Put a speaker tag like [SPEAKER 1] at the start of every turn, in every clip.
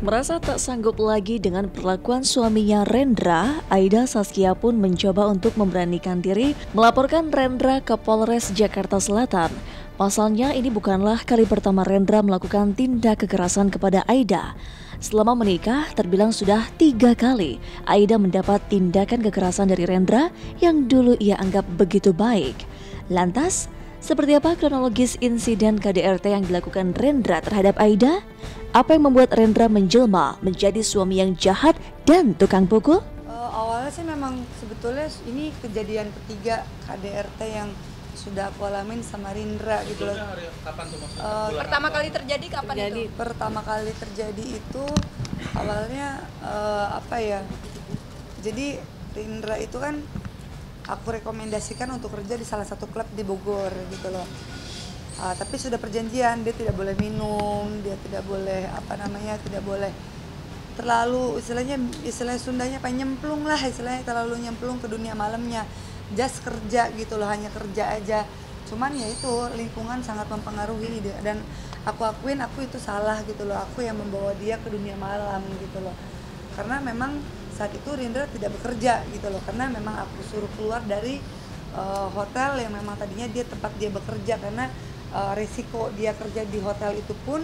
[SPEAKER 1] Merasa tak sanggup lagi dengan perlakuan suaminya Rendra, Aida Saskia pun mencoba untuk memberanikan diri melaporkan Rendra ke Polres Jakarta Selatan. Pasalnya ini bukanlah kali pertama Rendra melakukan tindak kekerasan kepada Aida. Selama menikah, terbilang sudah 3 kali Aida mendapat tindakan kekerasan dari Rendra yang dulu ia anggap begitu baik. Lantas, seperti apa kronologis insiden KDRT yang dilakukan Rendra terhadap Aida? Apa yang membuat Rendra menjelma menjadi suami yang jahat dan tukang pukul?
[SPEAKER 2] Awalnya sih memang sebetulnya ini kejadian ketiga KDRT yang sudah aku alamin sama Rendra gitu loh.
[SPEAKER 3] Kapan tuh maksudnya?
[SPEAKER 4] Pertama kali terjadi kapan itu?
[SPEAKER 2] Pertama kali terjadi itu awalnya Jadi Rendra itu kan aku rekomendasikan untuk kerja di salah satu klub di Bogor gitu loh. Tapi sudah perjanjian, dia tidak boleh minum, dia tidak boleh tidak boleh terlalu istilah Sundanya nyemplung lah, istilahnya terlalu nyemplung ke dunia malamnya. Just kerja gitu loh, hanya kerja aja. Cuman ya itu lingkungan sangat mempengaruhi dia, dan aku akuin aku itu salah gitu loh, aku yang membawa dia ke dunia malam gitu loh. Karena memang saat itu Rendra tidak bekerja gitu loh, karena memang aku suruh keluar dari hotel yang memang tadinya dia tempat dia bekerja, karena resiko dia kerja di hotel itu pun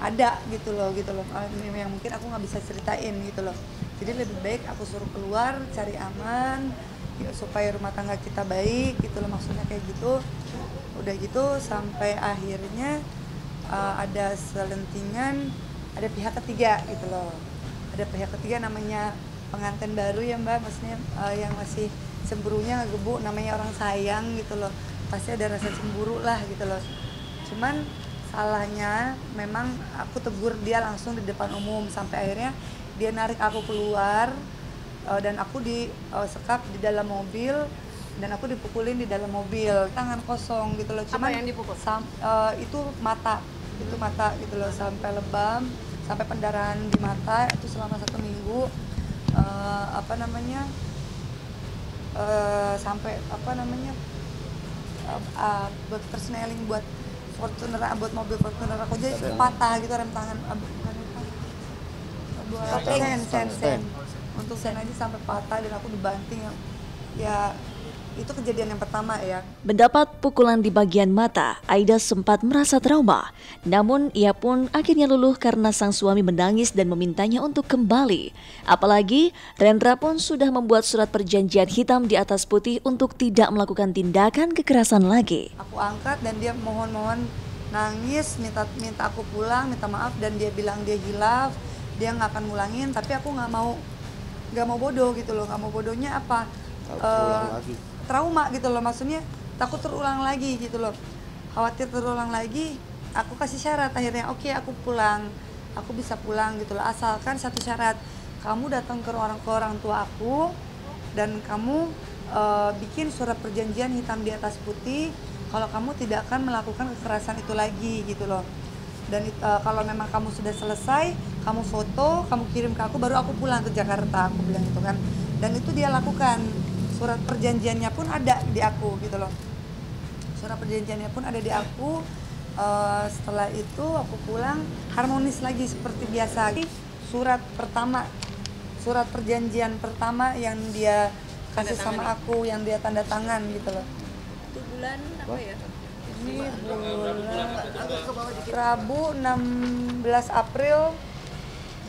[SPEAKER 2] ada gitu loh yang mungkin aku nggak bisa ceritain gitu loh. Jadi lebih baik aku suruh keluar cari aman ya, supaya rumah tangga kita baik gitu loh, maksudnya kayak gitu. Udah gitu sampai akhirnya ada selentingan, ada pihak ketiga gitu loh, ada pihak ketiga namanya pengantin baru ya Mbak, maksudnya yang masih cemburunya ngegebuk, namanya orang sayang gitu loh, pasti ada rasa cemburu lah gitu loh. Cuman salahnya memang aku tegur dia langsung di depan umum, sampai akhirnya dia narik aku keluar dan aku disekap di dalam mobil, dan aku dipukulin di dalam mobil, tangan kosong gitu loh. Cuman
[SPEAKER 4] apa yang dipukul?
[SPEAKER 2] Itu mata gitu loh, sampai lebam, sampai pendarahan di mata itu selama 1 minggu. Sampai buat persneling buat Fortuner, buat mobil Fortuner aku aja itu patah gitu, rem tangan sen untuk sen aja sampai patah, dan aku dibanting ya itu kejadian yang pertama ya.
[SPEAKER 1] Mendapat pukulan di bagian mata, Aida sempat merasa trauma. Namun ia pun akhirnya luluh karena sang suami menangis dan memintanya untuk kembali. Apalagi Rendra pun sudah membuat surat perjanjian hitam di atas putih untuk tidak melakukan tindakan kekerasan lagi.
[SPEAKER 2] Aku angkat dan dia mohon nangis, minta aku pulang, minta maaf, dan dia bilang dia hilaf, dia nggak akan ngulangin. Tapi aku nggak mau bodoh gitu loh, nggak mau bodohnya apa? Trauma gitu loh, maksudnya takut terulang lagi gitu loh, khawatir terulang lagi. Aku kasih syarat akhirnya, oke, aku pulang, aku bisa pulang gitu loh, asalkan satu syarat, kamu datang ke orang tua aku dan kamu bikin surat perjanjian hitam di atas putih kalau kamu tidak akan melakukan kekerasan itu lagi gitu loh. Dan kalau memang kamu sudah selesai, kamu foto, kamu kirim ke aku, baru aku pulang ke Jakarta, aku bilang gitu kan. Dan itu dia lakukan. Surat perjanjiannya pun ada di aku gitu loh. Surat perjanjiannya pun ada di aku. Setelah itu aku pulang harmonis lagi seperti biasa. Surat perjanjian pertama yang dia kasih sama aku, yang dia tanda tangan gitu loh.
[SPEAKER 4] Itu bulan apa ya?
[SPEAKER 2] Ini bulan Rabu 16 April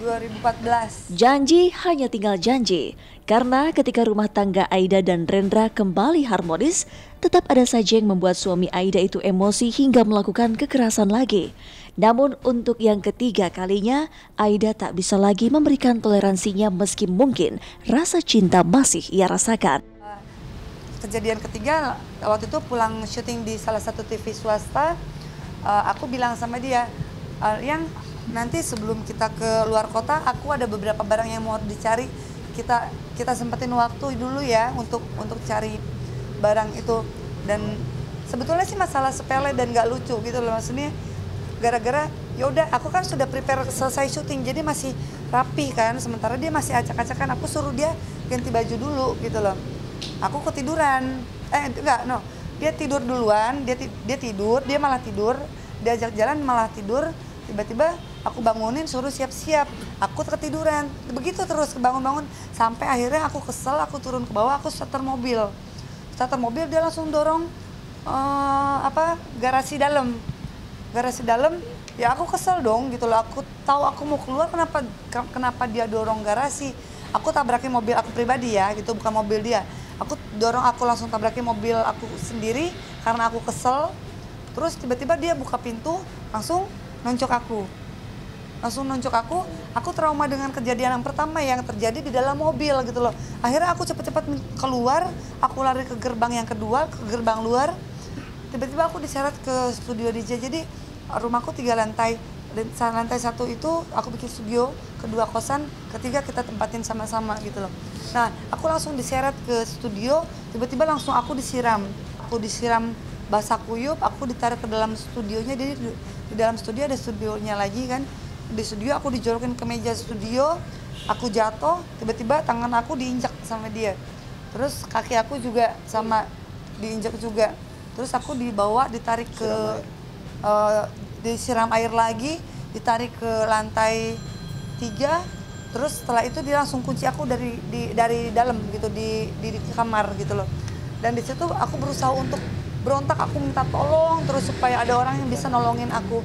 [SPEAKER 2] 2014.
[SPEAKER 1] Janji hanya tinggal janji, karena ketika rumah tangga Aida dan Rendra kembali harmonis, tetap ada saja yang membuat suami Aida itu emosi hingga melakukan kekerasan lagi. Namun untuk yang ketiga kalinya, Aida tak bisa lagi memberikan toleransinya meski mungkin rasa cinta masih ia rasakan.
[SPEAKER 2] Kejadian ketiga, waktu itu pulang syuting di salah satu TV swasta, aku bilang sama dia, yang nanti sebelum kita ke luar kota, aku ada beberapa barang yang mau dicari, kita sempetin waktu dulu ya untuk cari barang itu. Dan sebetulnya sih masalah sepele dan gak lucu gitu loh, maksudnya gara-gara yaudah aku kan sudah prepare selesai syuting, jadi masih rapi kan, sementara dia masih acak-acakan, aku suruh dia ganti baju dulu gitu loh. Aku ketiduran, dia tidur duluan, dia malah tidur, diajak jalan malah tidur, tiba-tiba aku bangunin suruh siap-siap, aku ketiduran, begitu terus bangun-bangun sampai akhirnya aku kesel, aku turun ke bawah, aku starter mobil dia langsung dorong garasi dalam ya aku kesel dong gitu loh, aku tahu aku mau keluar kenapa dia dorong garasi, aku tabrakin mobil aku pribadi ya gitu, bukan mobil dia, aku langsung tabrakin mobil aku sendiri karena aku kesel. Terus tiba-tiba dia buka pintu langsung nonjok aku trauma dengan kejadian yang pertama yang terjadi di dalam mobil gitu loh. Akhirnya aku cepet-cepet keluar, aku lari ke gerbang yang kedua, ke gerbang luar. Tiba-tiba aku diseret ke studio DJ. Jadi rumahku 3 lantai. Lantai 1 itu aku bikin studio, kedua kosan, ketiga kita tempatin sama-sama gitu loh. Nah, aku langsung diseret ke studio, tiba-tiba langsung aku disiram basah kuyup, aku ditarik ke dalam studionya. Jadi di dalam studio ada studionya lagi kan. Di studio aku dijorokin ke meja studio, aku jatuh, tiba-tiba tangan aku diinjak sama dia. Terus kaki aku juga sama diinjak juga. Terus aku dibawa, ditarik ke disiram air lagi, ditarik ke lantai 3. Terus setelah itu dia langsung kunci aku dari dalam gitu di kamar gitu loh. Dan di situ aku berusaha untuk berontak, aku minta tolong terus supaya ada orang yang bisa nolongin aku.